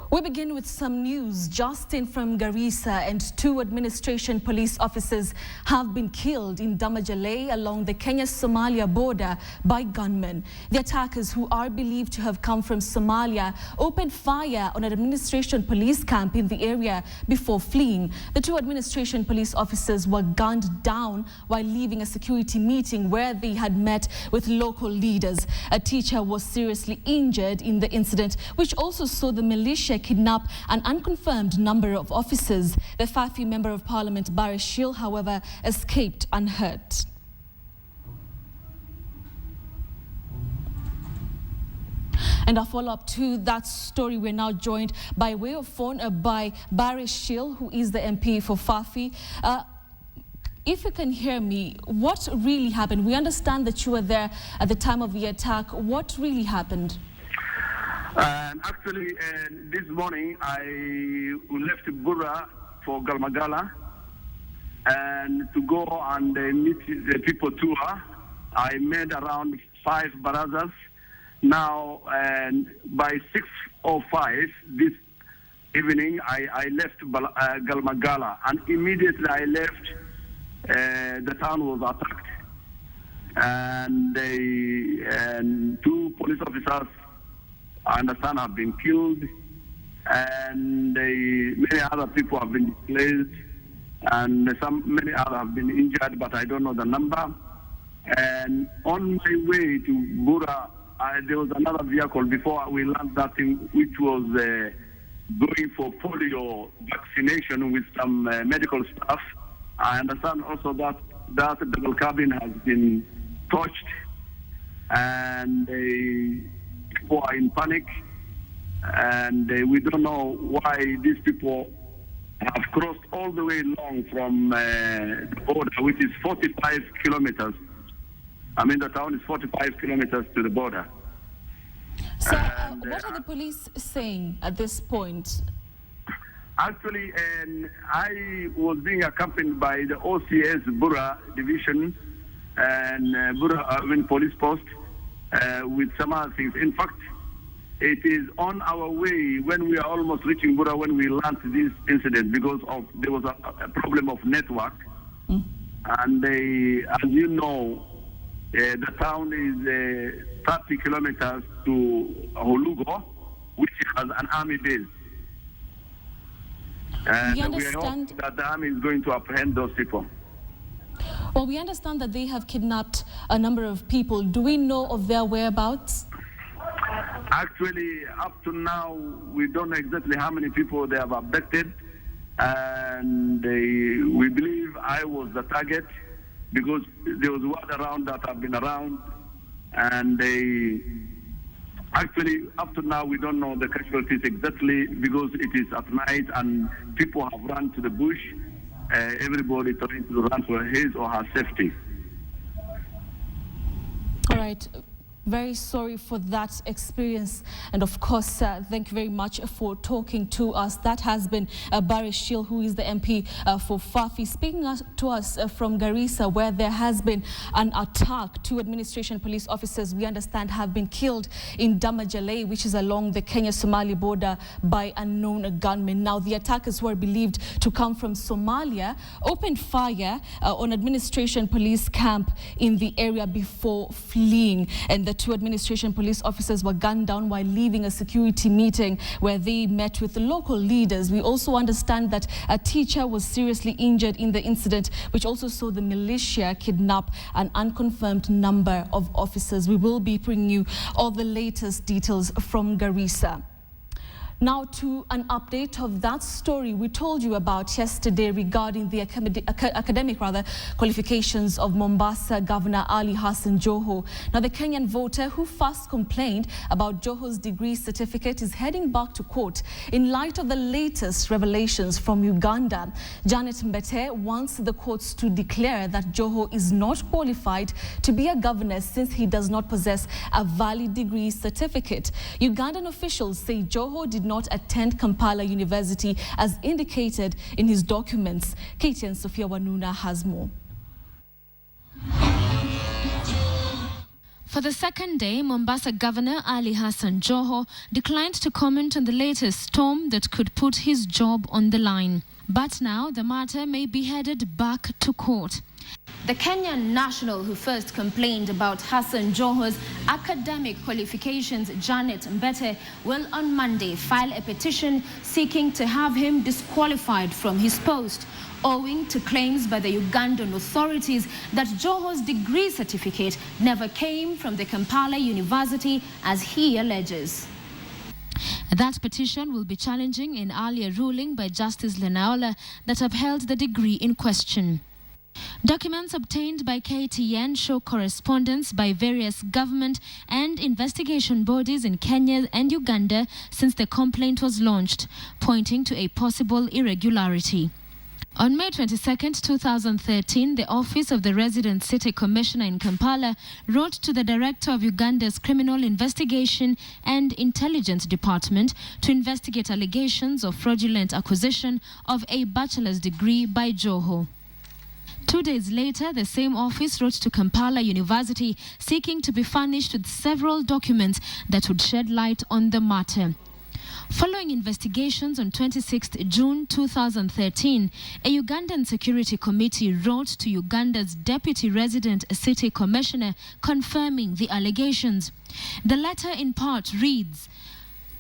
We begin with some news. Just in from Garissa, and 2 administration police officers have been killed in Damajale along the Kenya-Somalia border by gunmen. The attackers, who are believed to have come from Somalia, opened fire on an administration police camp in the area before fleeing. The 2 administration police officers were gunned down while leaving a security meeting where they had met with local leaders. A teacher was seriously injured in the incident, which also saw the militia kidnap an unconfirmed number of officers. The Fafi Member of Parliament, Betty Kyalo, however, escaped unhurt. And a follow-up to that story, we're now joined by way of phone by Betty Kyalo, who is the MP for Fafi. If you can hear me, what really happened? We understand that you were there at the time of the attack. What really happened? Actually, this morning I left Burra for Galmagala and to go and meet the people tour. I made around 5 barazas. Now, by 6:05 this evening, I left Galmagala, and immediately I left, the town was attacked, and 2 police officers, I understand, have been killed, and many other people have been displaced, and many others have been injured, but I don't know the number. And on my way to Burra, there was another vehicle before we landed that thing, which was going for polio vaccination with some medical staff. I understand also that double cabin has been touched, and people are in panic, and we don't know why these people have crossed all the way long from the border, which is 45 kilometers. I mean, the town is 45 kilometers to the border. So what are the police saying at this point? Actually, I was being accompanied by the OCS Burra Division and Burra Police Post with some other things. In fact, it is on our way when we are almost reaching Burra when we learned this incident, because there was a problem of network. And as you know, the town is 30 kilometers to Holugo, which has an army base. And we hope that the army is going to apprehend those people. Well, we understand that they have kidnapped a number of people. Do we know of their whereabouts? Actually, up to now, we don't know exactly how many people they have abducted. And we believe I was the target, because there was word around that I've been around. And actually, up to now, we don't know the casualties exactly, because it is at night and people have run to the bush. Everybody trying to run for his or her safety. All right. Very sorry for that experience. And of course, thank you very much for talking to us. That has been Betty Kyalo, who is the MP for Fafi, speaking to us from Garissa, where there has been an attack. 2 administration police officers, we understand, have been killed in Damajale, which is along the Kenya-Somalia border, by unknown gunmen. Now, the attackers, who are believed to come from Somalia, opened fire on administration police camp in the area before fleeing. And the 2 administration police officers were gunned down while leaving a security meeting where they met with the local leaders. We also understand that a teacher was seriously injured in the incident, which also saw the militia kidnap an unconfirmed number of officers. We will be bringing you all the latest details from Garissa. Now to an update of that story we told you about yesterday regarding the academic qualifications of Mombasa Governor Ali Hassan Joho. Now, the Kenyan voter who first complained about Joho's degree certificate is heading back to court in light of the latest revelations from Uganda. Janet Mbete wants the courts to declare that Joho is not qualified to be a governor since he does not possess a valid degree certificate. Ugandan officials say Joho did not attend Kampala University as indicated in his documents. KTN Sophia Wanuna has more. For the second day, Mombasa Governor Ali Hassan Joho declined to comment on the latest storm that could put his job on the line. But now the matter may be headed back to court. The Kenyan national who first complained about Hassan Joho's academic qualifications, Janet Mbete, will on Monday file a petition seeking to have him disqualified from his post, owing to claims by the Ugandan authorities that Joho's degree certificate never came from the Kampala University, as he alleges. That petition will be challenging an earlier ruling by Justice Lenaola that upheld the degree in question. Documents obtained by KTN show correspondence by various government and investigation bodies in Kenya and Uganda since the complaint was launched, pointing to a possible irregularity. On May 22, 2013, the Office of the Resident City Commissioner in Kampala wrote to the Director of Uganda's Criminal Investigation and Intelligence Department to investigate allegations of fraudulent acquisition of a bachelor's degree by Joho. 2 days later, the same office wrote to Kampala University seeking to be furnished with several documents that would shed light on the matter. Following investigations on 26 June 2013, a Ugandan security committee wrote to Uganda's Deputy Resident City Commissioner confirming the allegations. The letter in part reads,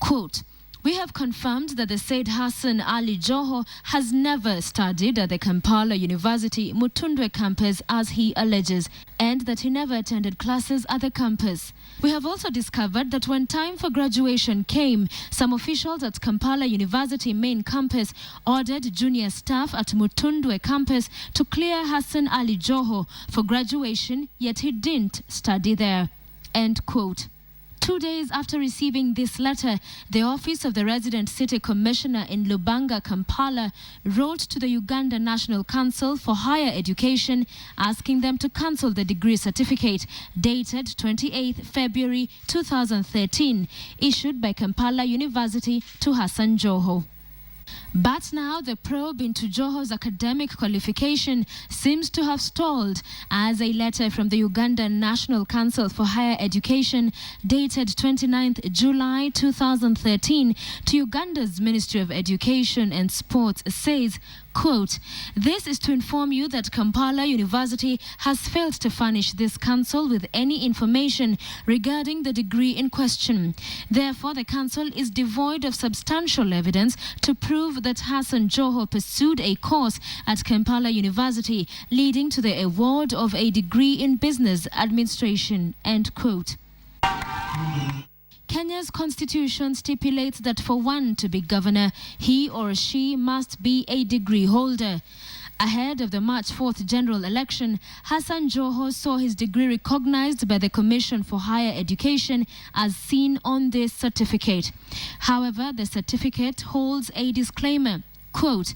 quote, "We have confirmed that the said Hassan Ali Joho has never studied at the Kampala University Mutundwe campus as he alleges, and that he never attended classes at the campus. We have also discovered that when time for graduation came, some officials at Kampala University main campus ordered junior staff at Mutundwe campus to clear Hassan Ali Joho for graduation, yet he didn't study there." End quote. 2 days after receiving this letter, the Office of the Resident City Commissioner in Lubanga, Kampala, wrote to the Uganda National Council for Higher Education, asking them to cancel the degree certificate dated 28 February 2013, issued by Kampala University to Hassan Joho. But now the probe into Joho's academic qualification seems to have stalled, as a letter from the Ugandan National Council for Higher Education dated 29 July 2013 to Uganda's Ministry of Education and Sports says, quote, "This is to inform you that Kampala University has failed to furnish this council with any information regarding the degree in question. Therefore, the council is devoid of substantial evidence to prove that Hassan Joho pursued a course at Kampala University, leading to the award of a degree in business administration." End quote. Kenya's constitution stipulates that for one to be governor, he or she must be a degree holder. Ahead of the March 4th general election, Hassan Joho saw his degree recognized by the Commission for Higher Education as seen on this certificate. However, the certificate holds a disclaimer. Quote,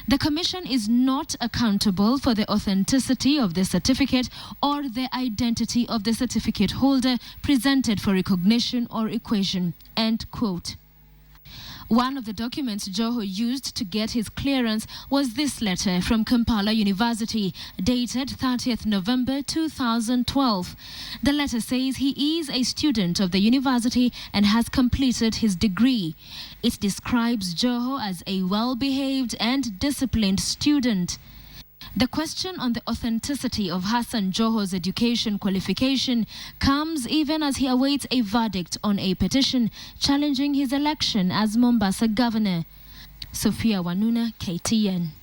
"The Commission is not accountable for the authenticity of the certificate or the identity of the certificate holder presented for recognition or equation." End quote. One of the documents Joho used to get his clearance was this letter from Kampala University, dated 30th November 2012. The letter says he is a student of the university and has completed his degree. It describes Joho as a well-behaved and disciplined student. The question on the authenticity of Hassan Joho's education qualification comes even as he awaits a verdict on a petition challenging his election as Mombasa governor. Sophia Wanuna, KTN.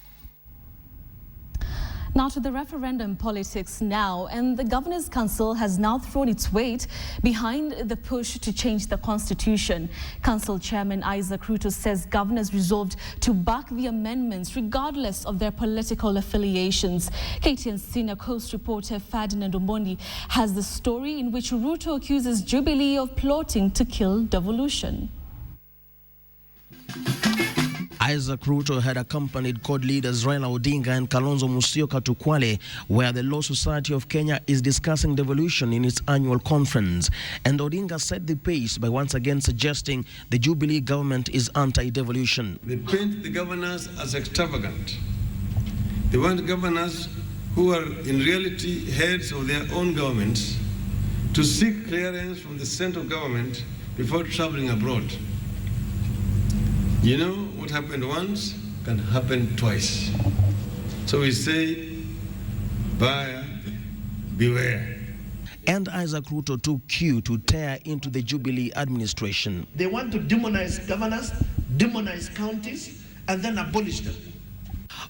Now to the referendum politics now, and the Governor's Council has now thrown its weight behind the push to change the Constitution. Council Chairman Isaac Ruto says governors resolved to back the amendments regardless of their political affiliations. KTN senior Coast reporter Ferdinand Omondi has the story in which Ruto accuses Jubilee of plotting to kill devolution. Isaac Ruto had accompanied CORD leaders Raila Odinga and Kalonzo Musyoka to Kwale, where the Law Society of Kenya is discussing devolution in its annual conference. And Odinga set the pace by once again suggesting the Jubilee government is anti-devolution. They paint the governors as extravagant. They want governors who are in reality heads of their own governments to seek clearance from the central government before traveling abroad. You know, what happened once can happen twice. So we say, buyer beware. And Isaac Ruto took cue to tear into the Jubilee administration. They want to demonize governors, demonize counties, and then abolish them.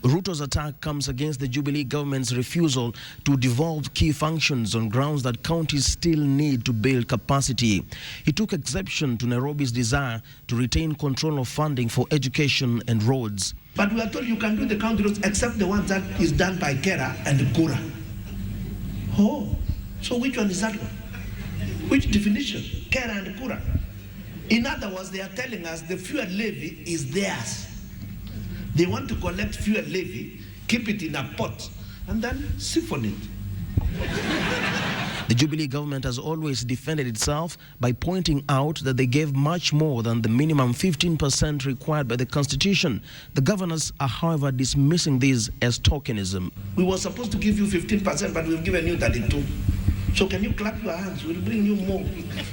Ruto's attack comes against the Jubilee government's refusal to devolve key functions on grounds that counties still need to build capacity. He took exception to Nairobi's desire to retain control of funding for education and roads. But we are told you can do the county roads except the ones that is done by Kera and Kura. Oh, so which one is that one? Which definition? Kera and Kura. In other words, they are telling us the fuel levy is theirs. They want to collect fuel levy, keep it in a pot, and then siphon it. The Jubilee government has always defended itself by pointing out that they gave much more than the minimum 15% required by the Constitution. The governors are, however, dismissing this as tokenism. We were supposed to give you 15%, but we've given you 32%. So can you clap your hands? We'll bring you more.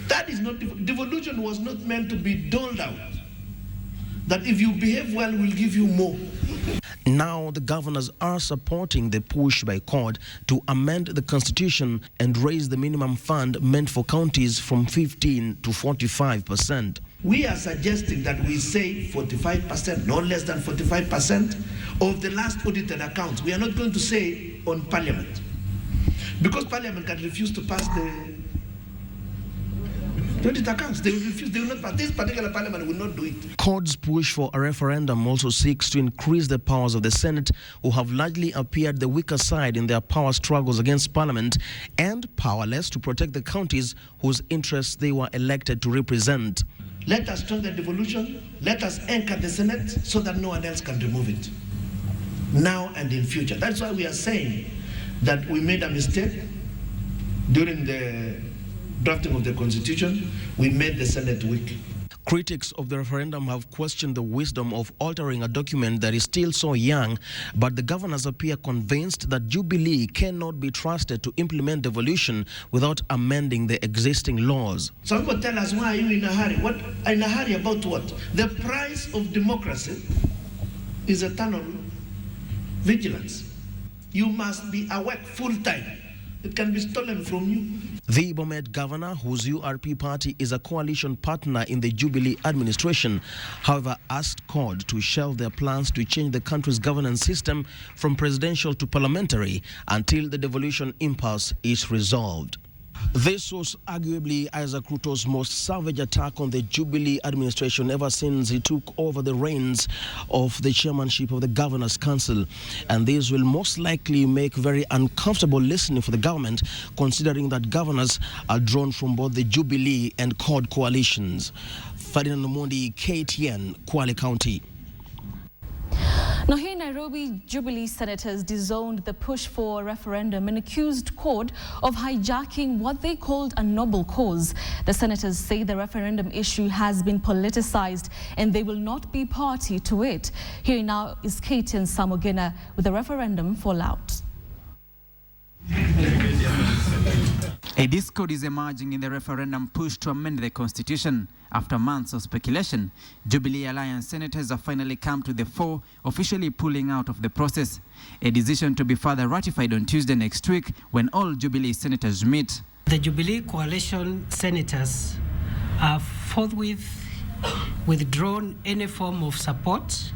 That is not, devolution was not meant to be doled out. That if you behave well, we'll give you more. Now the governors are supporting the push by CORD to amend the Constitution and raise the minimum fund meant for counties from 15 to 45%. We are suggesting that we say 45%, no less than 45% of the last audited accounts. We are not going to say on Parliament. Because Parliament can refuse to pass the audited accounts. They will refuse, they will not pass. This particular Parliament will not do it. CORD's push for a referendum also seeks to increase the powers of the Senate, who have largely appeared the weaker side in their power struggles against Parliament and powerless to protect the counties whose interests they were elected to represent. Let us strengthen devolution. Let us anchor the Senate so that no one else can remove it, now and in future. That's why we are saying that we made a mistake during the drafting of the Constitution. We made the Senate weak. Critics of the referendum have questioned the wisdom of altering a document that is still so young, but the governors appear convinced that Jubilee cannot be trusted to implement devolution without amending the existing laws. Some people tell us, why are you in a hurry? What, in a hurry about what? The price of democracy is eternal vigilance. You must be awake full time. It can be stolen from you. The Bomet governor, whose URP party is a coalition partner in the Jubilee administration, however, asked CORD to shelve their plans to change the country's governance system from presidential to parliamentary until the devolution impasse is resolved. This was arguably Isaac Ruto's most savage attack on the Jubilee administration ever since he took over the reins of the chairmanship of the Governors' Council. And this will most likely make very uncomfortable listening for the government, considering that governors are drawn from both the Jubilee and CORD coalitions. Ferdinand Omondi, KTN, Kwale County. Now, here in Nairobi, Jubilee senators disowned the push for a referendum and accused CORD of hijacking what they called a noble cause. The senators say the referendum issue has been politicized and they will not be party to it. Here now is KTN Samogena with the referendum fallout. A discord is emerging in the referendum push to amend the Constitution. After months of speculation, Jubilee Alliance senators have finally come to the fore, officially pulling out of the process. A decision to be further ratified on Tuesday next week when all Jubilee senators meet. The Jubilee coalition senators have forthwith withdrawn any form of support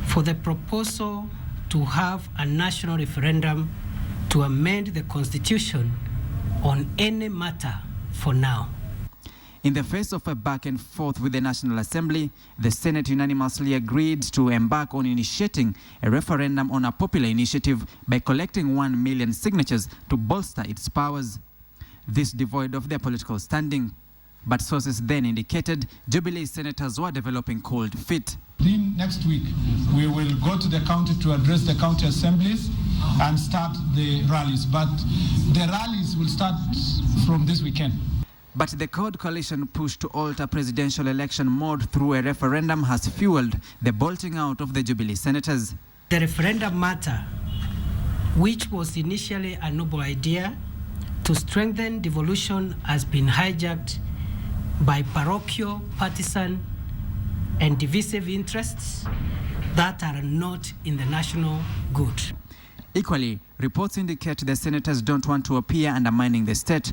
for the proposal to have a national referendum to amend the Constitution on any matter for now. In the face of a back and forth with the National Assembly, the Senate unanimously agreed to embark on initiating a referendum on a popular initiative by collecting 1 million signatures to bolster its powers. This devoid of their political standing. But sources then indicated Jubilee senators were developing cold feet. Next week, we will go to the county to address the county assemblies and start the rallies. But the rallies will start from this weekend. But the CORD coalition push to alter presidential election mode through a referendum has fueled the bolting out of the Jubilee senators. The referendum matter, which was initially a noble idea, to strengthen devolution has been hijacked by parochial, partisan, and divisive interests that are not in the national good. Equally, reports indicate the senators don't want to appear undermining the state.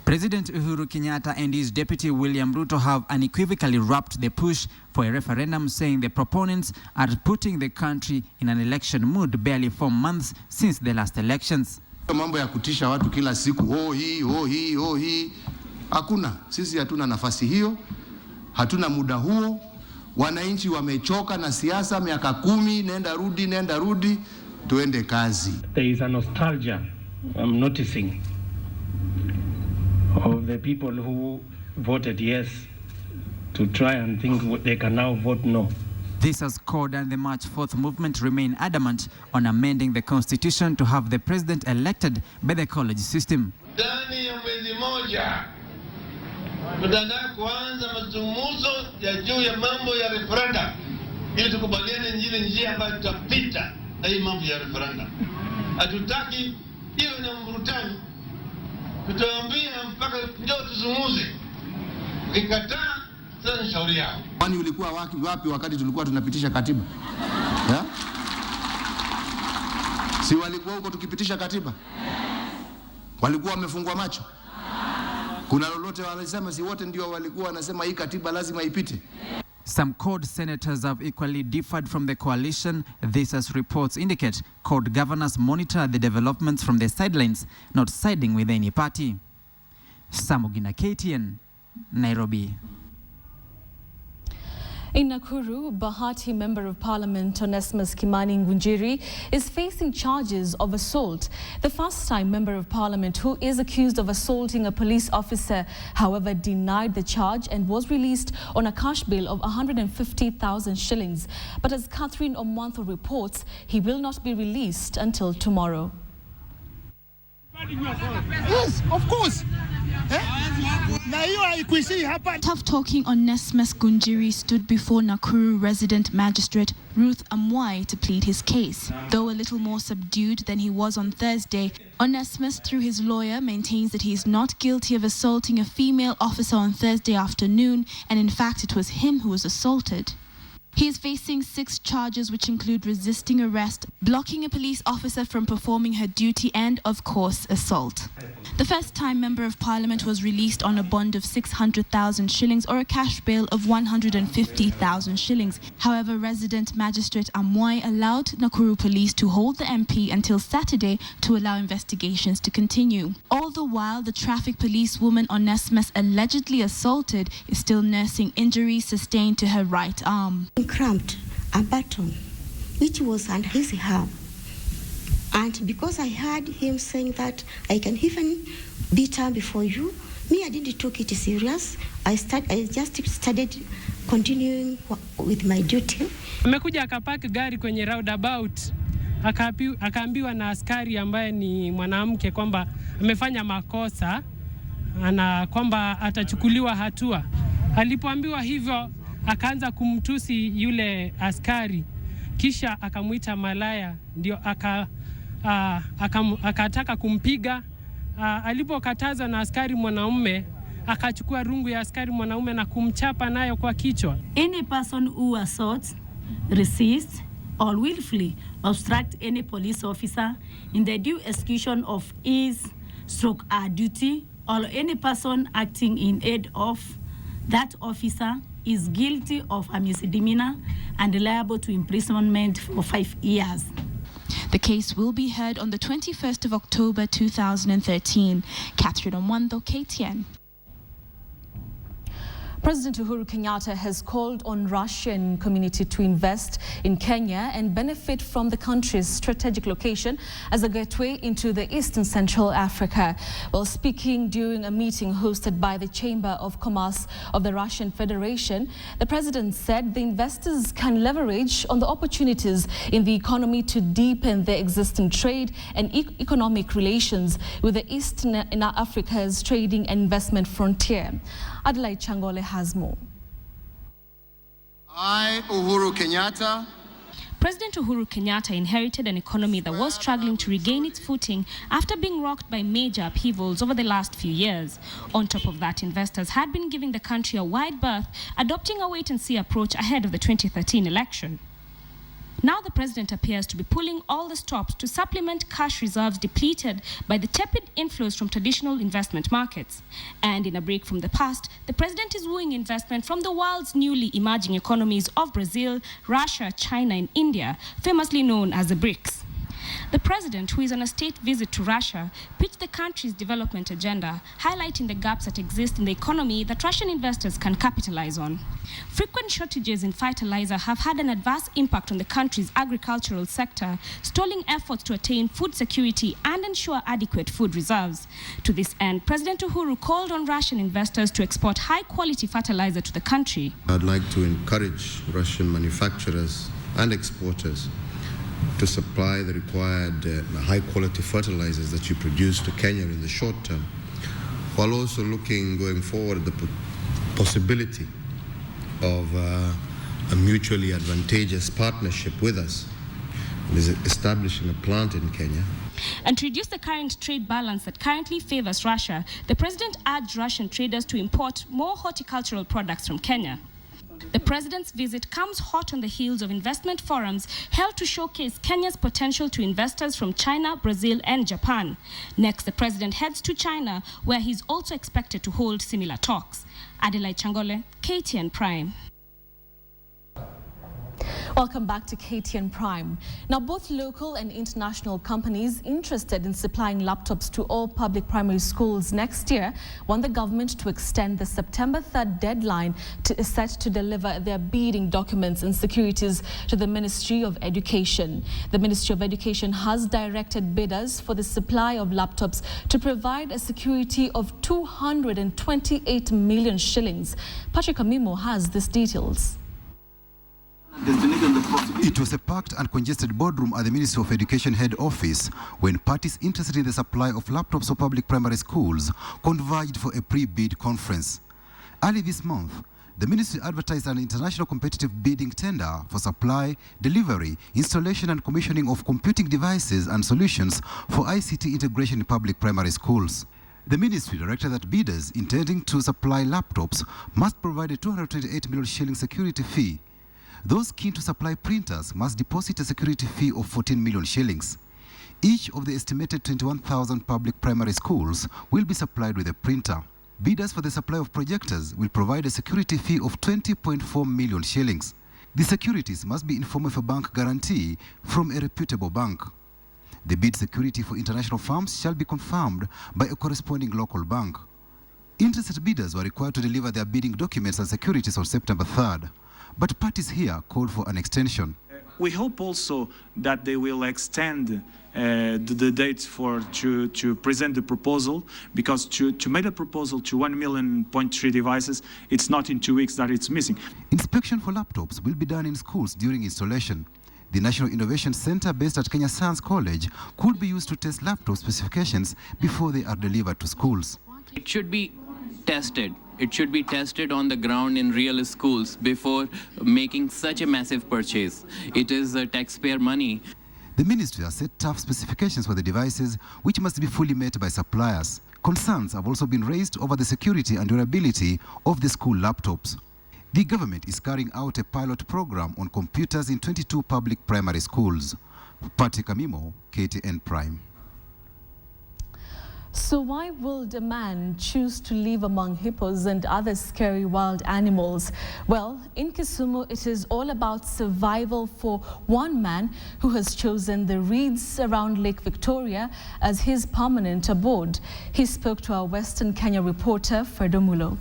President Uhuru Kenyatta and his deputy William Ruto have unequivocally wrapped the push for a referendum, saying the proponents are putting the country in an election mood barely 4 months since the last elections. Mambo ya kutisha watu kila siku, oh hii. Hakuna, sisi hatuna nafasi hiyo, hatuna muda huo. Wananchi wamechoka na siasa, miaka 10 nenda rudi, tuende kazi. There is a nostalgia I'm noticing of the people who voted yes to try and think they can now vote no. This has CORD and the March 4th movement remain adamant on amending the constitution to have the president elected by the college system. Ndani ya mwezi moja tutaanza kuanza mazungumzo ya juu ya mambo ya referendum ili tukubaliane njia ambayo tutapita na hii mambo ya referendum. Hatutaki iwe na mvurutano. Tutaambia mpaka ndio tuzungumze. Ukikataa sasa ni shauri yao. Kwani ulikuwa wapi wakati tulikuwa tunapitisha katiba? Ya? Si walikuwa huko tukipitisha katiba? Walikuwa wamefungwa macho? Kuna lolote walisema? Si wote ndio walikuwa wanasema hii katiba lazima ipite? Some CORD senators have equally differed from the coalition. This, as reports indicate, CORD governors monitor the developments from the sidelines, not siding with any party. Samugina, KTN, Nairobi. In Nakuru, Bahati Member of Parliament Onesmus Kimani Ngunjiri is facing charges of assault. The first-time Member of Parliament, who is accused of assaulting a police officer, however, denied the charge and was released on a cash bail of 150,000 shillings. But as Catherine Omontho reports, he will not be released until tomorrow. Yes, of course. Tough talking Onesmus Ngunjiri stood before Nakuru resident magistrate Ruth Amwai to plead his case. Though a little more subdued than he was on Thursday, Onesmus, through his lawyer, maintains that he is not guilty of assaulting a female officer on Thursday afternoon, and in fact it was him who was assaulted. He is facing 6 charges, which include resisting arrest, blocking a police officer from performing her duty, and, of course, assault. The first-time Member of Parliament was released on a bond of 600,000 shillings or a cash bail of 150,000 shillings. However, resident magistrate Amwai allowed Nakuru police to hold the MP until Saturday to allow investigations to continue. All the while, the traffic police woman Onesmus allegedly assaulted is still nursing injuries sustained to her right arm. Cramped a button which was under his arm, and because I heard him saying that I can even beat her before you, I didn't take it serious. I just started continuing with my duty. Amekuja akapaki gari kwenye roundabout, akaambiwa na askari ambaye ni mwanamke kwamba amefanya makosa na kwamba atachukuliwa hatua. Alipoambiwa hivyo, akaanza kumtusi yule askari, kisha akamuita malaya, ndio akataka kumpiga. Alipokatazwa na askari mwanaume, akachukua rungu ya askari mwanaume na kumchapa nayo kwa kichwa. Any person who assaults, resists, or willfully obstruct any police officer in the due execution of his/her duty, or any person acting in aid of that officer is guilty of a misdemeanor and liable to imprisonment for 5 years. The case will be heard on the 21st of October 2013. Catherine Omontho, KTN. President Uhuru Kenyatta has called on Russian community to invest in Kenya and benefit from the country's strategic location as a gateway into the East and Central Africa. While speaking during a meeting hosted by the Chamber of Commerce of the Russian Federation, the president said the investors can leverage on the opportunities in the economy to deepen their existing trade and economic relations with the East in Africa's trading and investment frontier. Adelaide Changole has more. I, Uhuru Kenyatta, President Uhuru Kenyatta inherited an economy that was struggling to regain its footing after being rocked by major upheavals over the last few years. On top of that, investors had been giving the country a wide berth, adopting a wait-and-see approach ahead of the 2013 election. Now the president appears to be pulling all the stops to supplement cash reserves depleted by the tepid inflows from traditional investment markets. And in a break from the past, the president is wooing investment from the world's newly emerging economies of Brazil, Russia, China, and India, famously known as the BRICS. The president, who is on a state visit to Russia, pitched the country's development agenda, highlighting the gaps that exist in the economy that Russian investors can capitalize on. Frequent shortages in fertilizer have had an adverse impact on the country's agricultural sector, stalling efforts to attain food security and ensure adequate food reserves. To this end, President Uhuru called on Russian investors to export high-quality fertilizer to the country. I'd like to encourage Russian manufacturers and exporters to supply the required high-quality fertilizers that you produce to Kenya in the short term, while also looking going forward at the possibility of a mutually advantageous partnership with us, establishing a plant in Kenya. And to reduce the current trade balance that currently favors Russia, the president urged Russian traders to import more horticultural products from Kenya. The president's visit comes hot on the heels of investment forums held to showcase Kenya's potential to investors from China, Brazil, and Japan. Next, the president heads to China, where he's also expected to hold similar talks. Adelaide Changole, KTN Prime. Welcome back to KTN Prime. Now, both local and international companies interested in supplying laptops to all public primary schools next year want the government to extend the September 3rd deadline set to deliver their bidding documents and securities to the Ministry of Education. The Ministry of Education has directed bidders for the supply of laptops to provide a security of 228 million shillings. Patrick Amimo has these details. It was a packed and congested boardroom at the Ministry of Education head office when parties interested in the supply of laptops for public primary schools converged for a pre-bid conference. Early this month, the ministry advertised an international competitive bidding tender for supply, delivery, installation and commissioning of computing devices and solutions for ICT integration in public primary schools. The ministry directed that bidders intending to supply laptops must provide a 228 million shilling security fee. Those keen to supply printers must deposit a security fee of 14 million shillings. Each of the estimated 21,000 public primary schools will be supplied with a printer. Bidders for the supply of projectors will provide a security fee of 20.4 million shillings. The securities must be in form of a bank guarantee from a reputable bank. The bid security for international firms shall be confirmed by a corresponding local bank. Interested bidders were required to deliver their bidding documents and securities on September 3rd. But parties here called for an extension. We hope also that they will extend the dates to present the proposal, because to make a proposal to 1.3 million devices, it's not in 2 weeks that it's missing. Inspection for laptops will be done in schools during installation. The National Innovation Center based at Kenya Science College could be used to test laptop specifications before they are delivered to schools. It should be tested. It should be tested on the ground in real schools before making such a massive purchase. It is taxpayer money. The ministry has set tough specifications for the devices, which must be fully met by suppliers. Concerns have also been raised over the security and durability of the school laptops. The government is carrying out a pilot program on computers in 22 public primary schools. Patrick Amimo, KTN Prime. So why would a man choose to live among hippos and other scary wild animals? Well, in Kisumu, it is all about survival for one man who has chosen the reeds around Lake Victoria as his permanent abode. He spoke to our Western Kenya reporter, Fredo Mulo.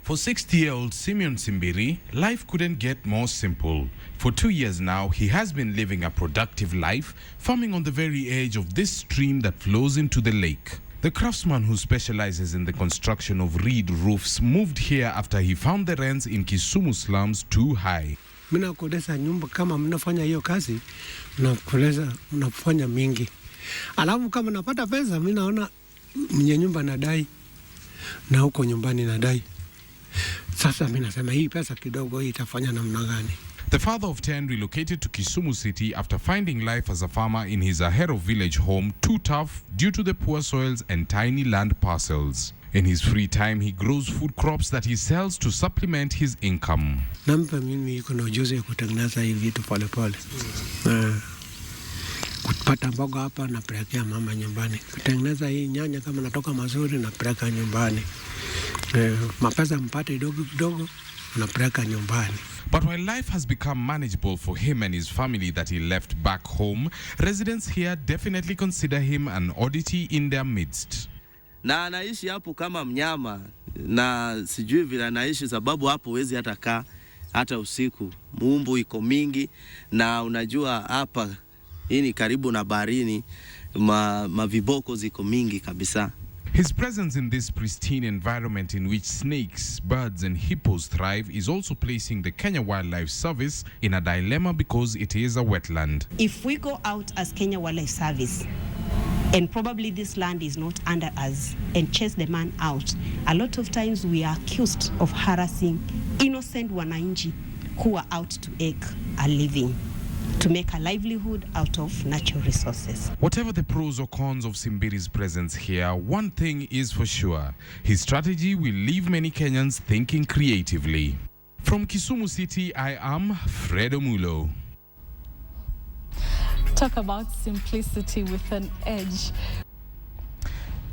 For 60-year-old Simeon Simbiri, life couldn't get more simple. For 2 years now, he has been living a productive life, farming on the very edge of this stream that flows into the lake. The craftsman who specializes in the construction of reed roofs moved here after he found the rents in Kisumu slums too high. Mina kodesa nyumba kama mnafanya hiyo kazi, mnafanya mingi. Alafu kama napata pesa, mimi naona mwenye nyumba nadai na huko nyumbani nadai. Sasa mimi nasema hii pesa kidogo hii itafanya namna gani? The father of 10 relocated to Kisumu City after finding life as a farmer in his Ahero village home too tough due to the poor soils and tiny land parcels. In his free time, he grows food crops that he sells to supplement his income. Nampa mimi kuna ujuzi ya kutengeneza hivi vitu polepole. Kupata mboga hapa napelekea mama nyumbani. Kutengeneza hii nyanya kama natoka mazuri napeleka nyumbani. Mapesa mpate kidogo napeleka nyumbani. But while life has become manageable for him and his family that he left back home, residents here definitely consider him an oddity in their midst. Na anaishi hapo kama mnyama na sijui vile anaishi sababu hapo wezi hata kaa hata usiku. Mumbu iko mingi na unajua hapa hii ni karibu na baharini, maviboko ziko mingi kabisa. His presence in this pristine environment in which snakes, birds and hippos thrive is also placing the Kenya Wildlife Service in a dilemma because it is a wetland. If we go out as Kenya Wildlife Service and probably this land is not under us and chase the man out, a lot of times we are accused of harassing innocent wananchi who are out to make a living, to make a livelihood out of natural resources. Whatever the pros or cons of Simbiri's presence here, one thing is for sure. His strategy will leave many Kenyans thinking creatively. From Kisumu City, I am Fred Omulo. Talk about simplicity with an edge.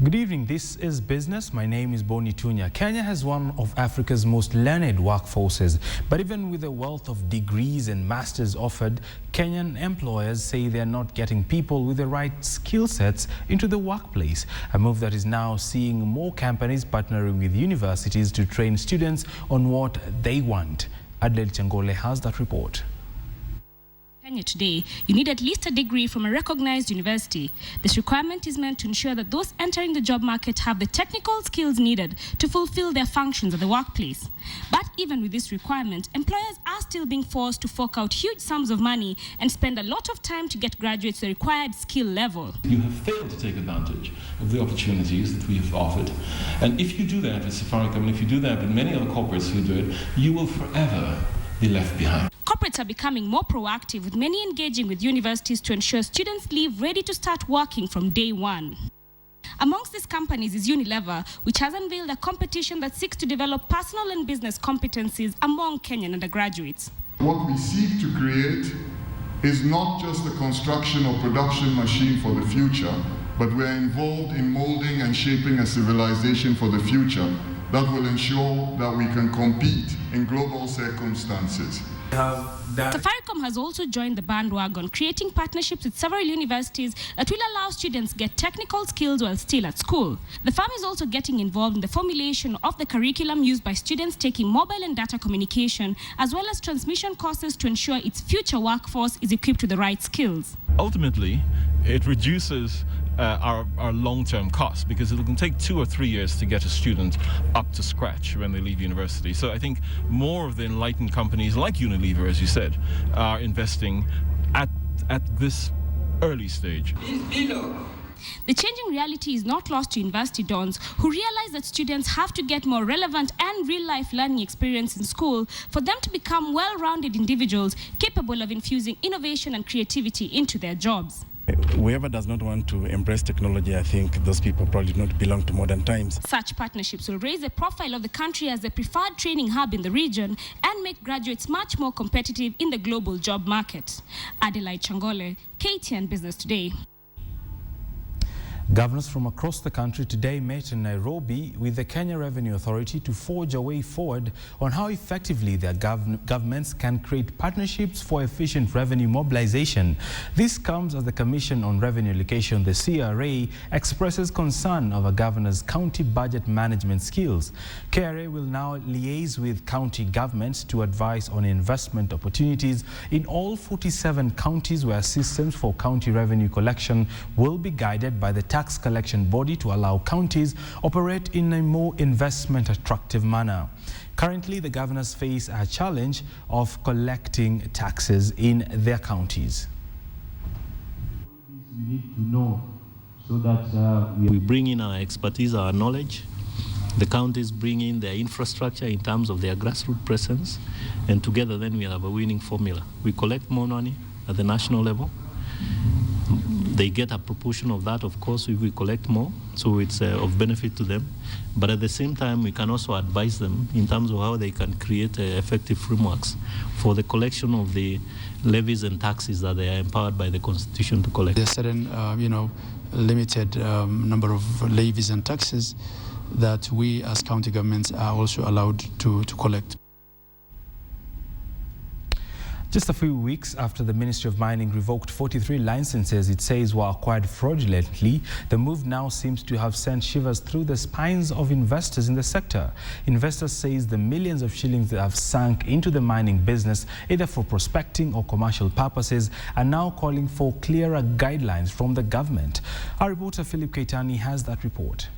Good evening, this is Business. My name is Boni Tunya. Kenya has one of Africa's most learned workforces, but even with a wealth of degrees and masters offered, Kenyan employers say they're not getting people with the right skill sets into the workplace, a move that is now seeing more companies partnering with universities to train students on what they want. Adel Changole has that report. Kenya today, you need at least a degree from a recognized university. This requirement is meant to ensure that those entering the job market have the technical skills needed to fulfill their functions at the workplace. But even with this requirement, employers are still being forced to fork out huge sums of money and spend a lot of time to get graduates the required skill level. You have failed to take advantage of the opportunities that we have offered. And if you do that with Safaricom, and if you do that with many other corporates who do it, you will forever be left behind. Corporates are becoming more proactive, with many engaging with universities to ensure students leave ready to start working from day one. Amongst these companies is Unilever, which has unveiled a competition that seeks to develop personal and business competencies among Kenyan undergraduates. What we seek to create is not just a construction or production machine for the future, but we're involved in molding and shaping a civilization for the future that will ensure that we can compete in global circumstances. Safaricom has also joined the bandwagon, creating partnerships with several universities that will allow students to get technical skills while still at school. The firm is also getting involved in the formulation of the curriculum used by students taking mobile and data communication, as well as transmission courses to ensure its future workforce is equipped with the right skills. Ultimately, it reduces our long-term costs, because it can take 2 or 3 years to get a student up to scratch when they leave university. So I think more of the enlightened companies like Unilever, as you said, are investing at this early stage. The changing reality is not lost to university dons, who realize that students have to get more relevant and real-life learning experience in school for them to become well-rounded individuals capable of infusing innovation and creativity into their jobs. Whoever does not want to embrace technology, I think those people probably do not belong to modern times. Such partnerships will raise the profile of the country as the preferred training hub in the region and make graduates much more competitive in the global job market. Adelaide Changole, KTN Business Today. Governors from across the country today met in Nairobi with the Kenya Revenue Authority to forge a way forward on how effectively their governments can create partnerships for efficient revenue mobilization. This comes as the Commission on Revenue Allocation, the CRA, expresses concern over governors' county budget management skills. KRA will now liaise with county governments to advise on investment opportunities in all 47 counties where systems for county revenue collection will be guided by the tax collection body to allow counties operate in a more investment attractive manner. Currently, the governors face a challenge of collecting taxes in their counties. We need to know so that we bring in our expertise, our knowledge, The counties bring in their infrastructure in terms of their grassroots presence, and together then we have a winning formula. We collect more money at the national level. They get a proportion of that, of course, if we collect more, so it's of benefit to them. But at the same time, we can also advise them in terms of how they can create effective frameworks for the collection of the levies and taxes that they are empowered by the Constitution to collect. There are certain, limited number of levies and taxes that we as county governments are also allowed to collect. Just a few weeks after the Ministry of Mining revoked 43 licenses it says were acquired fraudulently, the move now seems to have sent shivers through the spines of investors in the sector. Investors say the millions of shillings that have sunk into the mining business, either for prospecting or commercial purposes, are now calling for clearer guidelines from the government. Our reporter Philip Keitani has that report.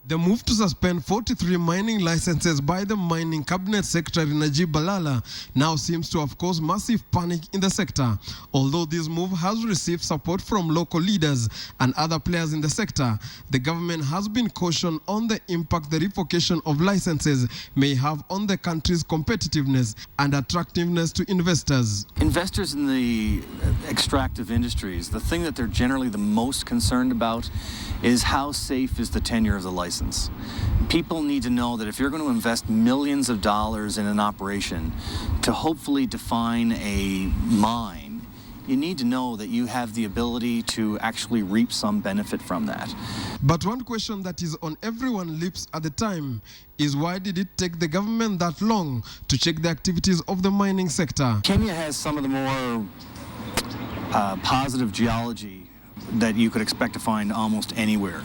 The move to suspend 43 mining licenses by the Mining Cabinet Secretary Najib Balala now seems to have caused massive panic in the sector. Although this move has received support from local leaders and other players in the sector, the government has been cautioned on the impact the revocation of licenses may have on the country's competitiveness and attractiveness to investors. Investors in the extractive industries, the thing that they're generally the most concerned about is how safe is the tenure of the license. People need to know that if you're going to invest millions of dollars in an operation to hopefully define a mine, you need to know that you have the ability to actually reap some benefit from that. But one question that is on everyone's lips at the time is why did it take the government that long to check the activities of the mining sector? Kenya has some of the more positive geology that you could expect to find almost anywhere.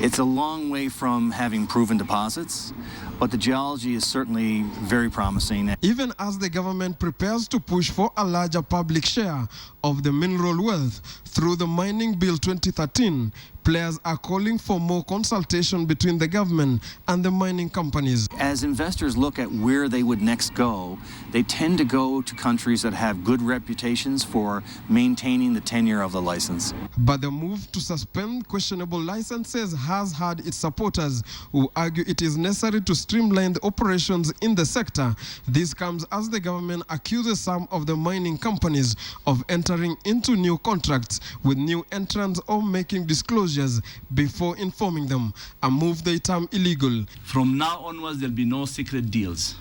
It's a long way from having proven deposits, but the geology is certainly very promising. Even as the government prepares to push for a larger public share of the mineral wealth through the Mining Bill 2013, players are calling for more consultation between the government and the mining companies. As investors look at where they would next go, they tend to go to countries that have good reputations for maintaining the tenure of the license. But the move to suspend questionable licenses has had its supporters who argue it is necessary to streamline the operations in the sector. This comes as the government accuses some of the mining companies of entering into new contracts with new entrants or making disclosures before informing them, a move they term illegal. From now onwards, there'll be no secret deals.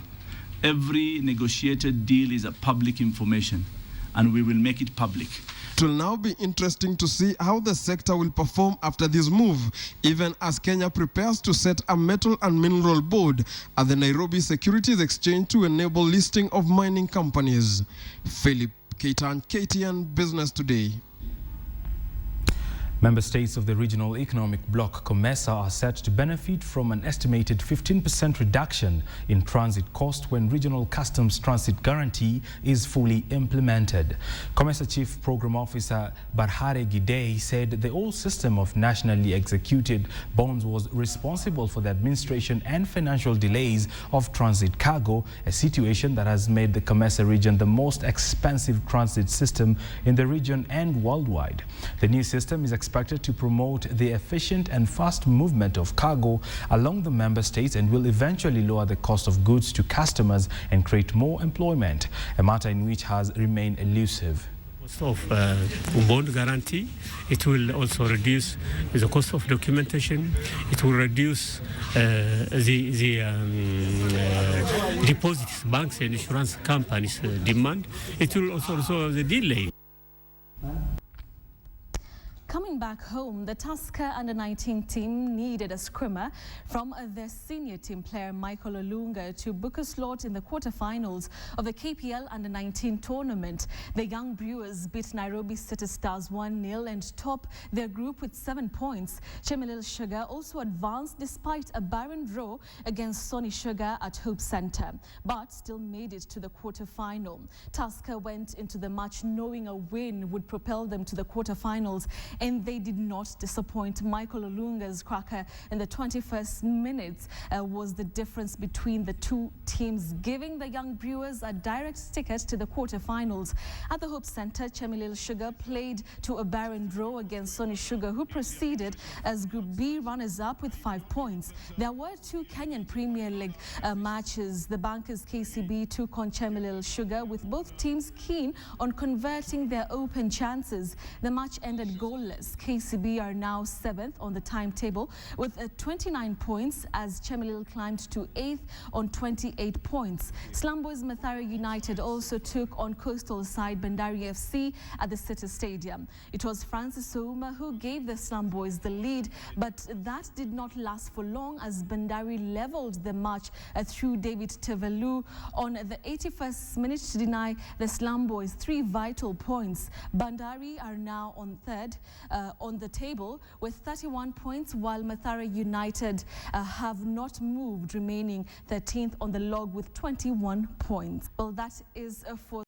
Every negotiated deal is a public information, and we will make it public. It will now be interesting to see how the sector will perform after this move, even as Kenya prepares to set a metal and mineral board at the Nairobi Securities Exchange to enable listing of mining companies. Philip Keitani, KTN Business Today. Member states of the Regional Economic Bloc, COMESA, are set to benefit from an estimated 15% reduction in transit cost when Regional Customs Transit Guarantee is fully implemented. COMESA Chief Program Officer Barhare Gidei said the old system of nationally executed bonds was responsible for the administration and financial delays of transit cargo, a situation that has made the COMESA region the most expensive transit system in the region and worldwide. The new system is expected to promote the efficient and fast movement of cargo along the member states and will eventually lower the cost of goods to customers and create more employment, a matter in which has remained elusive. Of bond guarantee, it will also reduce the cost of documentation. It will reduce the deposits banks and insurance companies demand. It will also resolve the delay. Coming back home, the Tusker under-19 team needed a scrimmer from their senior team player Michael Olunga to book a slot in the quarterfinals of the KPL under-19 tournament. The young Brewers beat Nairobi City Stars 1-0 and top their group with 7 points. Chemelil Sugar also advanced despite a barren draw against Sony Sugar at Hope Center, but still made it to the quarterfinal. Tusker went into the match knowing a win would propel them to the quarterfinals, and they they did not disappoint. Michael Olunga's cracker in the 21st minutes was the difference between the two teams, giving the young Brewers a direct ticket to the quarterfinals. At the Hope Center, Chemelil Sugar played to a barren draw against Sony Sugar, who proceeded as Group B runners-up with 5 points. There were two Kenyan Premier League matches. The Bankers KCB took on Chemelil Sugar, with both teams keen on converting their open chances. The match ended goalless. KCB are now 7th on the timetable with 29 points as Chemelil climbed to 8th on 28 points. Slum Boys Mathare United also took on coastal side Bandari FC at the City Stadium. It was Francis Ouma who gave the Slum Boys the lead, but that did not last for long as Bandari leveled the match through David Tevelu on the 81st minute to deny the Slum Boys 3 vital points. Bandari are now on third on the table with 31 points, while Mathare United have not moved, remaining 13th on the log with 21 points. Well, that is for